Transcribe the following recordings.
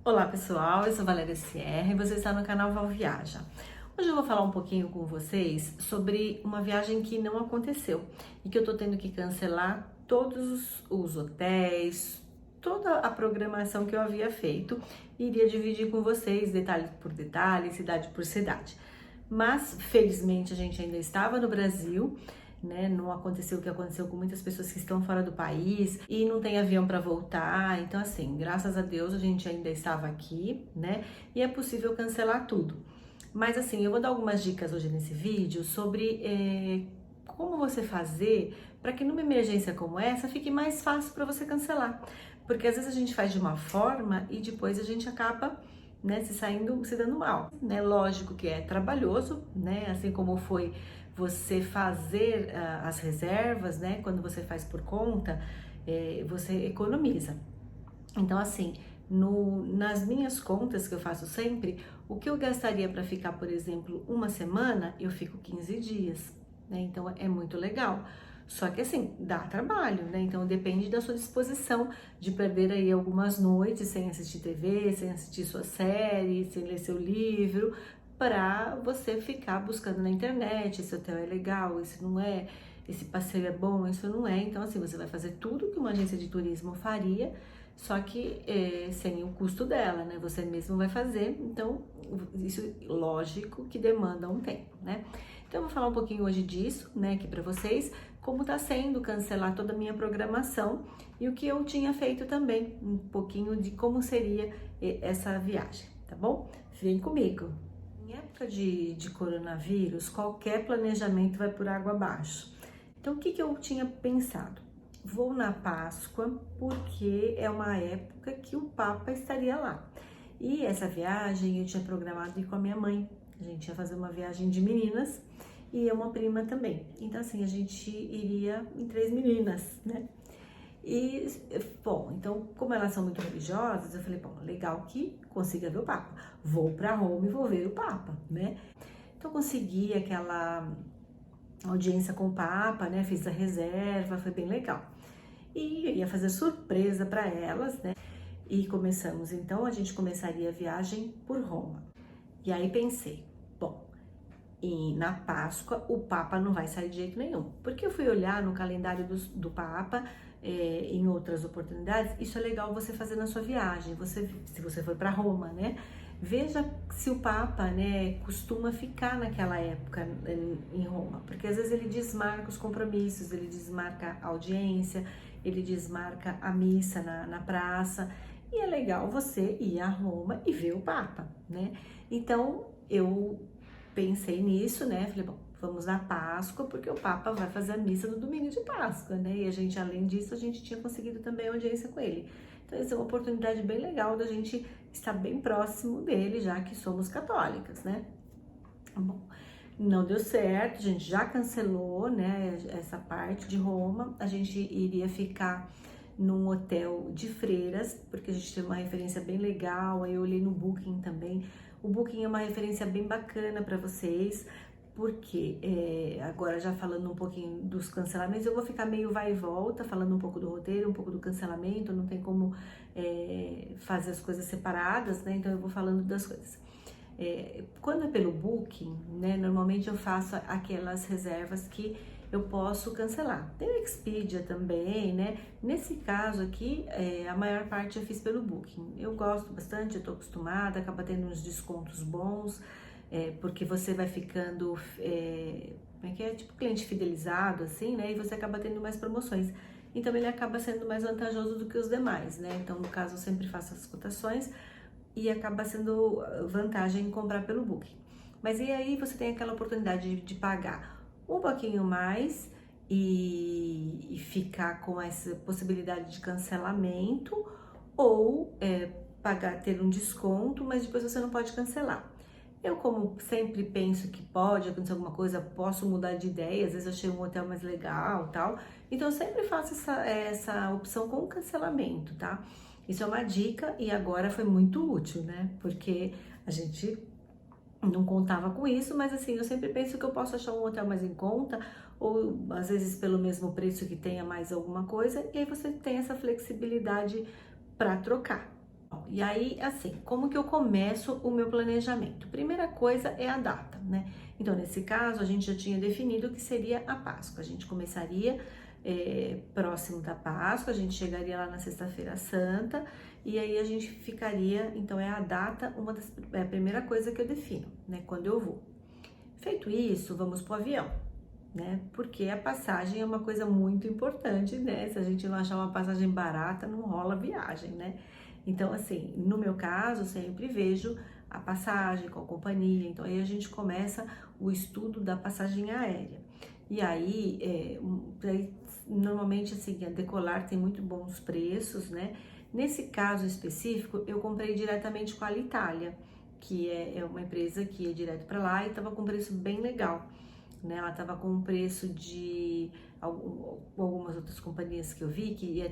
Olá pessoal, eu sou Valéria Sierra e você está no canal Val Viaja. Hoje eu vou falar um pouquinho com vocês sobre uma viagem que não aconteceu e que eu tô tendo que cancelar todos os hotéis, toda a programação que eu havia feito e iria dividir com vocês detalhe por detalhe, cidade por cidade. Mas felizmente a gente ainda estava no Brasil, né? Não aconteceu o que aconteceu com muitas pessoas que estão fora do país e não tem avião para voltar. Então, assim, graças a Deus a gente ainda estava aqui, né? E é possível cancelar tudo. Mas, assim, eu vou dar algumas dicas hoje nesse vídeo sobre como você fazer para que numa emergência como essa fique mais fácil para você cancelar. Porque às vezes a gente faz de uma forma e depois a gente acaba, né, se dando mal, né? Lógico que é trabalhoso, né? Assim como foi você fazer as reservas, né? Quando você faz por conta, você economiza. Então, assim, nas minhas contas que eu faço sempre, o que eu gastaria para ficar, por exemplo, uma semana, eu fico 15 dias, né? Então é muito legal. Só que assim, dá trabalho, né? Então depende da sua disposição de perder aí algumas noites sem assistir TV, sem assistir sua série, sem ler seu livro, para você ficar buscando na internet, esse hotel é legal, esse não é, esse passeio é bom, isso não é. Então assim, você vai fazer tudo que uma agência de turismo faria, só que sem o custo dela, né? Você mesmo vai fazer, então isso lógico que demanda um tempo, né? Então eu vou falar um pouquinho hoje disso, né, aqui para vocês, como tá sendo cancelar toda a minha programação e o que eu tinha feito também, um pouquinho de como seria essa viagem, tá bom? Vem comigo. Em época de coronavírus, qualquer planejamento vai por água abaixo. Então o que que eu tinha pensado? Vou na Páscoa porque é uma época que o Papa estaria lá. E essa viagem eu tinha programado ir com a minha mãe. A gente ia fazer uma viagem de meninas e uma prima também. Então, assim, a gente iria em 3 meninas, né? E, bom, então, como elas são muito religiosas, eu falei, bom, legal que consiga ver o Papa. Vou para Roma e vou ver o Papa, né? Então, consegui aquela audiência com o Papa, né? Fiz a reserva, foi bem legal. E eu ia fazer surpresa para elas, né? E começamos, então, a gente começaria a viagem por Roma. E aí pensei, bom, e na Páscoa o Papa não vai sair de jeito nenhum. Porque eu fui olhar no calendário do Papa, em outras oportunidades, isso é legal você fazer na sua viagem, se você for para Roma, né? Veja se o Papa, né, costuma ficar naquela época em Roma, porque às vezes ele desmarca os compromissos, ele desmarca a audiência, ele desmarca a missa na praça, e é legal você ir a Roma e ver o Papa, né? Então eu pensei nisso, né? Falei, bom, vamos na Páscoa, porque o Papa vai fazer a missa no domingo de Páscoa, né? E a gente, além disso, a gente tinha conseguido também audiência com ele. Então, essa é uma oportunidade bem legal da gente estar bem próximo dele, já que somos católicas, né? Bom, não deu certo, a gente já cancelou, né, essa parte de Roma. A gente iria ficar num hotel de freiras, porque a gente tem uma referência bem legal. Aí eu olhei no Booking também. O Booking é uma referência bem bacana para vocês, porque agora já falando um pouquinho dos cancelamentos, eu vou ficar meio vai e volta, falando um pouco do roteiro, um pouco do cancelamento, não tem como fazer as coisas separadas, né? Então eu vou falando das coisas. Quando é pelo Booking, né, normalmente eu faço aquelas reservas que eu posso cancelar. Tem o Expedia também, né? Nesse caso aqui, a maior parte eu fiz pelo Booking. Eu gosto bastante, eu tô acostumada, acaba tendo uns descontos bons, porque você vai ficando, como é que é? Tipo cliente fidelizado, assim, né? E você acaba tendo mais promoções. Então ele acaba sendo mais vantajoso do que os demais, né? Então, no caso, eu sempre faço as cotações e acaba sendo vantagem em comprar pelo Booking. Mas e aí você tem aquela oportunidade de pagar um pouquinho mais e ficar com essa possibilidade de cancelamento ou pagar, ter um desconto, mas depois você não pode cancelar. Eu, como sempre penso que pode acontecer alguma coisa, posso mudar de ideia, às vezes eu achei um hotel mais legal, tal. Então eu sempre faço essa opção com cancelamento, tá? Isso é uma dica e agora foi muito útil, né? Porque a gente não contava com isso, mas assim, eu sempre penso que eu posso achar um hotel mais em conta, ou às vezes pelo mesmo preço que tenha mais alguma coisa, e aí você tem essa flexibilidade para trocar. e aí, assim, como que eu começo o meu planejamento? Primeira coisa é a data, né? Então, nesse caso, a gente já tinha definido que seria a Páscoa. A gente começaria próximo da Páscoa, a gente chegaria lá na Sexta-feira Santa, e aí a gente ficaria, então é a data, é a primeira coisa que eu defino, né? Quando eu vou. Feito isso, vamos pro avião, né? Porque a passagem é uma coisa muito importante, né? Se a gente não achar uma passagem barata, não rola viagem, né? Então, assim, no meu caso, sempre vejo a passagem com a companhia. Então, aí a gente começa o estudo da passagem aérea. E aí, normalmente, assim, a Decolar tem muito bons preços, né? Nesse caso específico, eu comprei diretamente com a Alitalia, que é uma empresa que é direto para lá e estava com preço bem legal, né? Ela estava com um preço de algumas outras companhias que eu vi que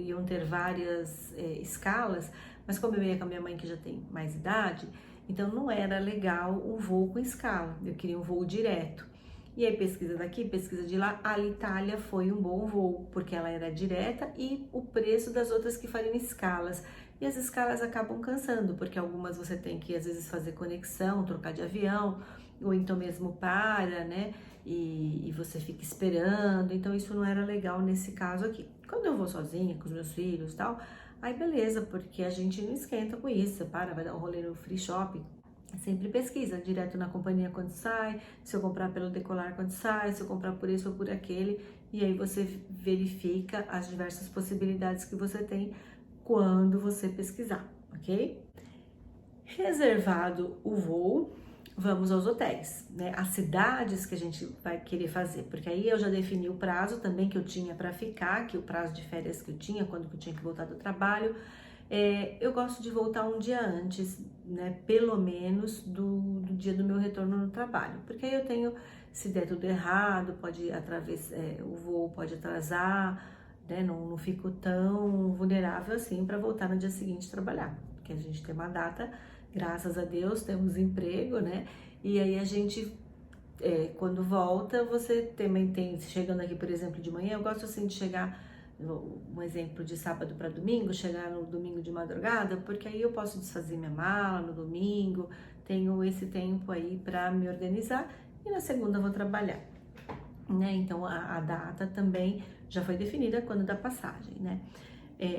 iam ter várias escalas, mas como eu ia com a minha mãe que já tem mais idade, então não era legal o voo com escala, eu queria um voo direto. E aí pesquisa daqui, pesquisa de lá, a Alitalia foi um bom voo, porque ela era direta e o preço das outras que fariam escalas. E as escalas acabam cansando, porque algumas você tem que às vezes fazer conexão, trocar de avião, ou então mesmo para, né? E você fica esperando, então isso não era legal nesse caso aqui. Quando eu vou sozinha, com os meus filhos e tal, aí beleza, porque a gente não esquenta com isso, você para, vai dar um rolê no free shopping, sempre pesquisa direto na companhia quando sai, se eu comprar pelo Decolar quando sai, se eu comprar por esse ou por aquele, e aí você verifica as diversas possibilidades que você tem quando você pesquisar, ok? Reservado o voo, vamos aos hotéis, né? As cidades que a gente vai querer fazer, porque aí eu já defini o prazo também que eu tinha para ficar, que o prazo de férias que eu tinha, quando eu tinha que voltar do trabalho. Eu gosto de voltar um dia antes, né? Pelo menos do dia do meu retorno no trabalho, porque aí eu tenho, se der tudo errado, o voo pode atrasar, né? Não fico tão vulnerável assim para voltar no dia seguinte trabalhar, porque a gente tem uma data. Graças a Deus temos emprego, né? E aí a gente, quando volta, você também tem, chegando aqui, por exemplo, de manhã, eu gosto assim de chegar, um exemplo de sábado para domingo, chegar no domingo de madrugada, porque aí eu posso desfazer minha mala no domingo, tenho esse tempo aí para me organizar e na segunda eu vou trabalhar, né? Então a data também já foi definida quando da passagem, né?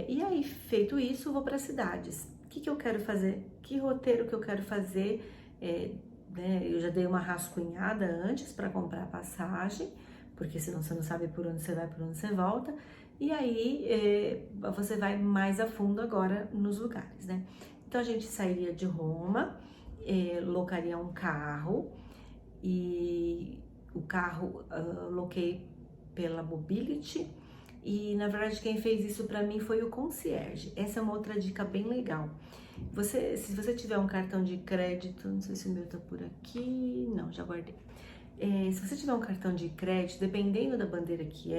E aí, feito isso, eu vou para as cidades. O que eu quero fazer? Que roteiro que eu quero fazer? Né, eu já dei uma rascunhada antes para comprar a passagem, porque senão você não sabe por onde você vai, por onde você volta. E aí, você vai mais a fundo agora nos lugares, né? Então, a gente sairia de Roma, locaria um carro, e o carro loquei pela Mobility, e na verdade quem fez isso para mim foi o concierge. Essa é uma outra dica bem legal. Se você tiver um cartão de crédito, não sei se o meu tá por aqui, não, já guardei. Se você tiver um cartão de crédito, dependendo da bandeira que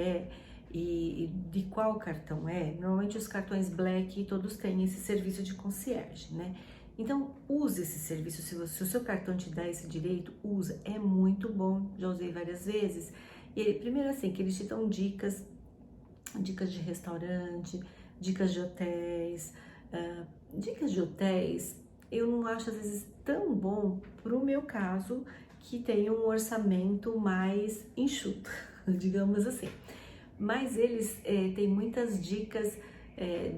e de qual cartão normalmente os cartões Black todos têm esse serviço de concierge, né? Então, use esse serviço, se o seu cartão te dá esse direito, usa, é muito bom, já usei várias vezes. E primeiro assim, que eles te dão dicas de restaurante, dicas de hotéis. Dicas de hotéis eu não acho às vezes tão bom pro meu caso, que tem um orçamento mais enxuto, digamos assim. Mas eles têm muitas dicas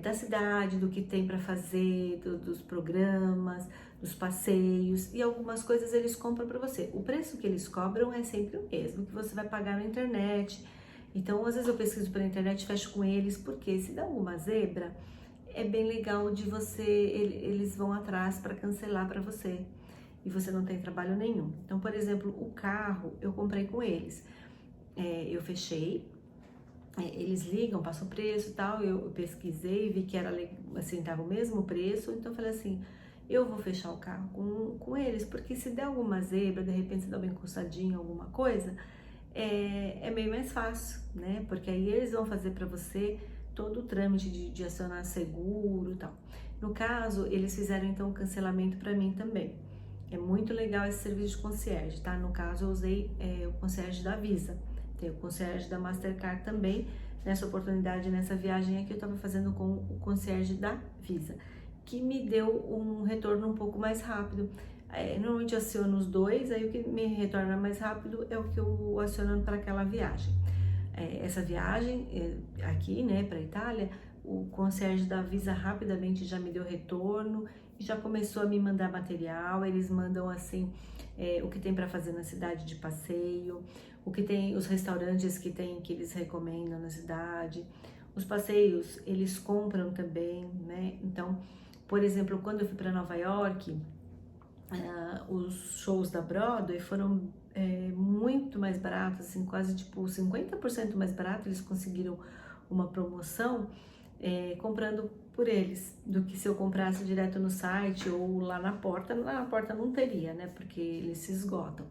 da cidade, do que tem para fazer, dos programas, dos passeios, e algumas coisas eles compram para você. O preço que eles cobram é sempre o mesmo que você vai pagar na internet. Então, às vezes eu pesquiso pela internet, fecho com eles, porque se dá alguma zebra, é bem legal de eles vão atrás para cancelar para você, e você não tem trabalho nenhum. Então, por exemplo, o carro eu comprei com eles, eu fechei, eles ligam, passam o preço e tal, eu pesquisei, vi que era assim, tava o mesmo preço, então eu falei assim, eu vou fechar o carro com eles, porque se der alguma zebra, de repente se dá uma encostadinha, alguma coisa, é meio mais fácil, né? Porque aí eles vão fazer para você todo o trâmite de acionar seguro e tal. No caso, eles fizeram então o cancelamento para mim também. É muito legal esse serviço de concierge, tá? No caso, eu usei o concierge da Visa. Tem o concierge da Mastercard também. Nessa oportunidade, nessa viagem aqui, eu tava fazendo com o concierge da Visa. que me deu um retorno um pouco mais rápido. Normalmente eu aciono os dois, aí o que me retorna mais rápido é o que eu aciono para aquela viagem. Essa viagem aqui, né, para a Itália, o concierge da Visa rapidamente já me deu retorno e já começou a me mandar material. Eles mandam assim o que tem para fazer na cidade de passeio, o que tem, os restaurantes que tem que eles recomendam na cidade, os passeios eles compram também, né? Então, por exemplo, quando eu fui para Nova York, os shows da Broadway foram muito mais baratos, assim, quase tipo 50% mais barato. Eles conseguiram uma promoção comprando por eles, do que se eu comprasse direto no site ou lá na porta. Lá na porta não teria, né, porque eles se esgotam,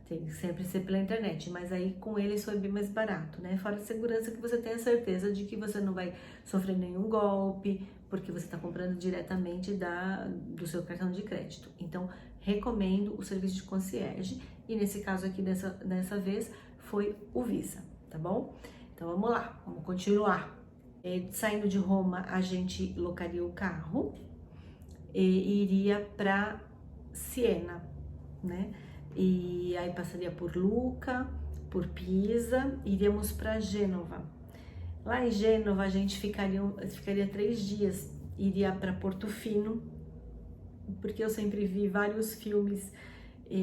tem que sempre ser pela internet, mas aí com eles foi bem mais barato, né, fora a segurança que você tem a certeza de que você não vai sofrer nenhum golpe, porque você está comprando diretamente do seu cartão de crédito. Então, recomendo o serviço de concierge, e nesse caso aqui, dessa vez, foi o Visa, tá bom? Então, vamos lá, vamos continuar. Saindo de Roma, a gente locaria o carro e iria para Siena, né? E aí passaria por Lucca, por Pisa, iríamos para Gênova. Lá em Gênova a gente ficaria 3 dias, iria para Portofino, porque eu sempre vi vários filmes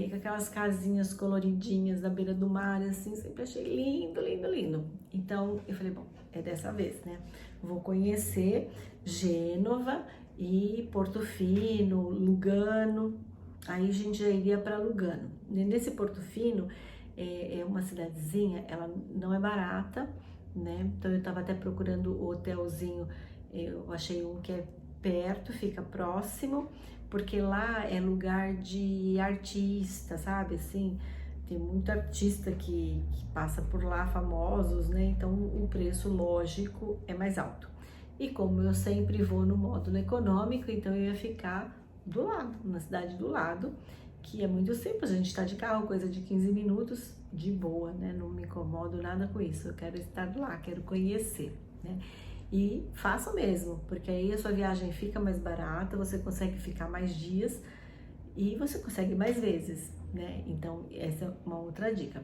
com aquelas casinhas coloridinhas na beira do mar, assim, sempre achei lindo, lindo, lindo. Então eu falei, bom, é dessa vez, né? Vou conhecer Gênova e Portofino, Lugano. Aí a gente já iria para Lugano. Nesse Portofino é uma cidadezinha, ela não é barata, né? Então eu tava até procurando o hotelzinho, eu achei um que é perto, fica próximo, porque lá é lugar de artista, sabe, assim, tem muito artista que passa por lá, famosos, né, então o preço, lógico, é mais alto. E como eu sempre vou no módulo econômico, então eu ia ficar do lado, na cidade do lado, que é muito simples, a gente tá de carro, coisa de 15 minutos, de boa, né, não me incomodo nada com isso, eu quero estar lá, quero conhecer, né. E faça o mesmo, porque aí a sua viagem fica mais barata, você consegue ficar mais dias e você consegue mais vezes, né? Então, essa é uma outra dica.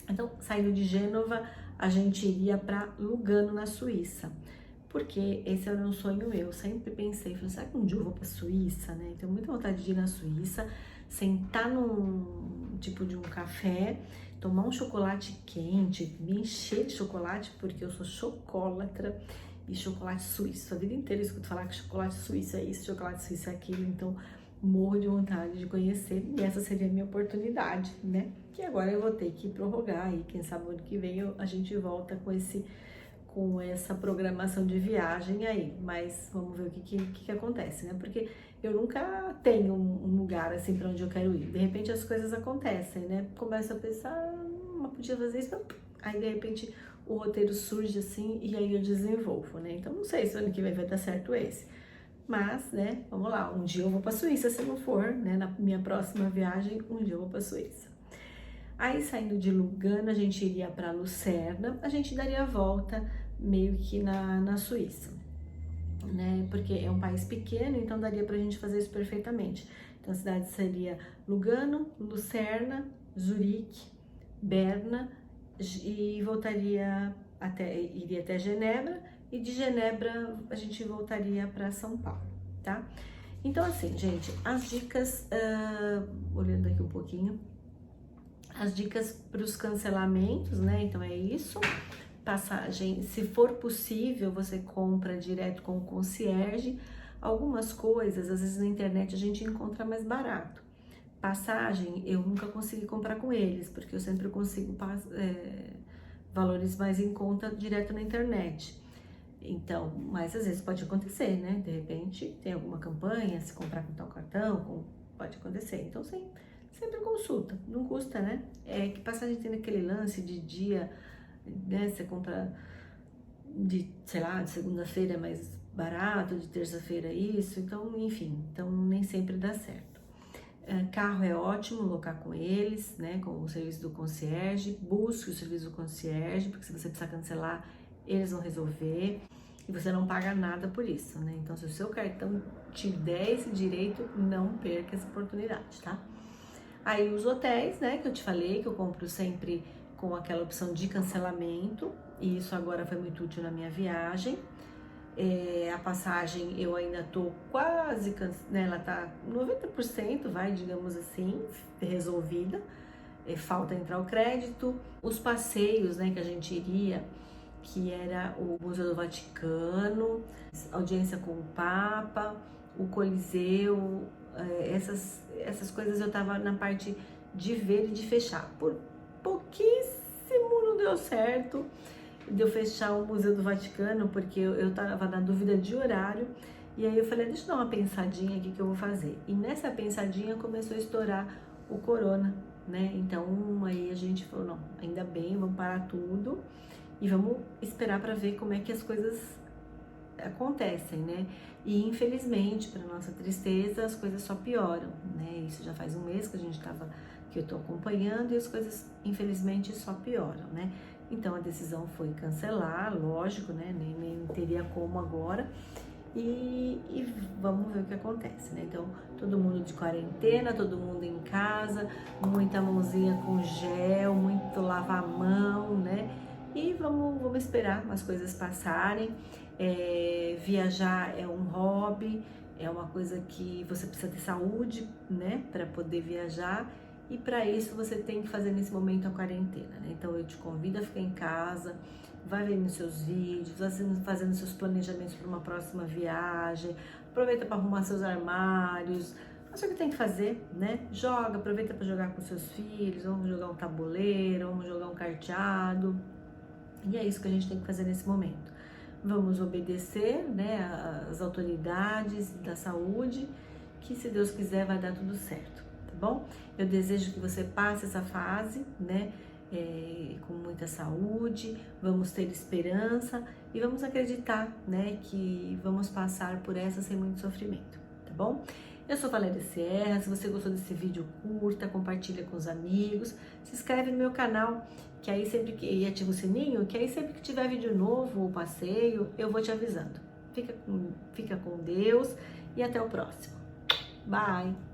Então, saindo de Gênova, a gente iria para Lugano, na Suíça, porque esse era um sonho meu. Eu sempre pensei, falei, será que um dia eu vou para Suíça, né? Tenho muita vontade de ir na Suíça, sentar num tipo de um café, tomar um chocolate quente, me encher de chocolate, porque eu sou chocolatra, e chocolate suíço. A vida inteira eu escuto falar que chocolate suíço é isso, chocolate suíço é aquilo, então morro de vontade de conhecer, e essa seria a minha oportunidade, né? Que agora eu vou ter que prorrogar, e quem sabe ano que vem a gente volta com essa programação de viagem aí, mas vamos ver o que acontece, né? Porque eu nunca tenho um lugar assim para onde eu quero ir. De repente as coisas acontecem, né? Começo a pensar, mas podia fazer isso, aí de repente o roteiro surge assim e aí eu desenvolvo, né? Então não sei se ano que vem vai dar certo esse. Mas, né, vamos lá, um dia eu vou para Suíça, se não for, né, na minha próxima viagem, um dia eu vou para Suíça. Aí, saindo de Lugano, a gente iria para Lucerna, a gente daria a volta meio que na Suíça, né, porque é um país pequeno, então daria pra gente fazer isso perfeitamente. Então, a cidade seria Lugano, Lucerna, Zurique, Berna, e iria até Genebra, e de Genebra a gente voltaria para São Paulo, tá? Então, assim, gente, as dicas, olhando aqui um pouquinho, as dicas para os cancelamentos, né? Então é isso. Passagem, se for possível, você compra direto com o concierge. Algumas coisas, às vezes na internet a gente encontra mais barato. Passagem, eu nunca consegui comprar com eles, porque eu sempre consigo valores mais em conta direto na internet. Então, mas às vezes pode acontecer, né? De repente tem alguma campanha, se comprar com tal cartão, pode acontecer. Então, sempre consulta, não custa, né? É que passagem tem aquele lance de dia, né? Você compra sei lá, de segunda-feira é mais barato, de terça-feira isso, então, enfim, então nem sempre dá certo. Carro é ótimo, locar com eles, né, com o serviço do concierge, busque o serviço do concierge, porque se você precisar cancelar, eles vão resolver. e você não paga nada por isso, né? Então, se o seu cartão te der esse direito, não perca essa oportunidade, tá? Aí os hotéis, né, que eu te falei, que eu compro sempre com aquela opção de cancelamento, e isso agora foi muito útil na minha viagem. A passagem eu ainda tô quase, né, ela tá 90%, vai, digamos assim, resolvida. Falta entrar o crédito. Os passeios, né, que a gente iria, que era o Museu do Vaticano, audiência com o Papa, o Coliseu, essas coisas eu tava na parte de ver e de fechar. Por pouquíssimo não deu certo de eu fechar o Museu do Vaticano, porque eu tava na dúvida de horário, e aí eu falei, deixa eu dar uma pensadinha aqui que eu vou fazer. E nessa pensadinha começou a estourar o corona, né? Então aí a gente falou, não, ainda bem, vamos parar tudo e vamos esperar para ver como é que as coisas acontecem, né? E infelizmente, para nossa tristeza, as coisas só pioram, né? Isso já faz um mês que eu tô acompanhando e as coisas, infelizmente, só pioram, né? Então a decisão foi cancelar, lógico, né? Nem teria como agora. E vamos ver o que acontece, né? Então, todo mundo de quarentena, todo mundo em casa, muita mãozinha com gel, muito lavar a mão, né? E vamos esperar as coisas passarem. Viajar é um hobby, é uma coisa que você precisa ter saúde, né? Para poder viajar. E para isso você tem que fazer nesse momento a quarentena, né? Então eu te convido a ficar em casa, vai vendo seus vídeos, fazendo seus planejamentos para uma próxima viagem, aproveita para arrumar seus armários, faz o que tem que fazer, né? Aproveita para jogar com seus filhos, vamos jogar um tabuleiro, vamos jogar um carteado, e é isso que a gente tem que fazer nesse momento. Vamos obedecer, né, as autoridades da saúde, que se Deus quiser vai dar tudo certo, tá bom? Eu desejo que você passe essa fase, né, com muita saúde, vamos ter esperança e vamos acreditar, né, que vamos passar por essa sem muito sofrimento, tá bom? Eu sou Valéria Sierra, se você gostou desse vídeo, curta, compartilha com os amigos, se inscreve no meu canal, que aí e ativa o sininho, que aí sempre que tiver vídeo novo ou passeio, eu vou te avisando. Fica com Deus e até o próximo. Bye!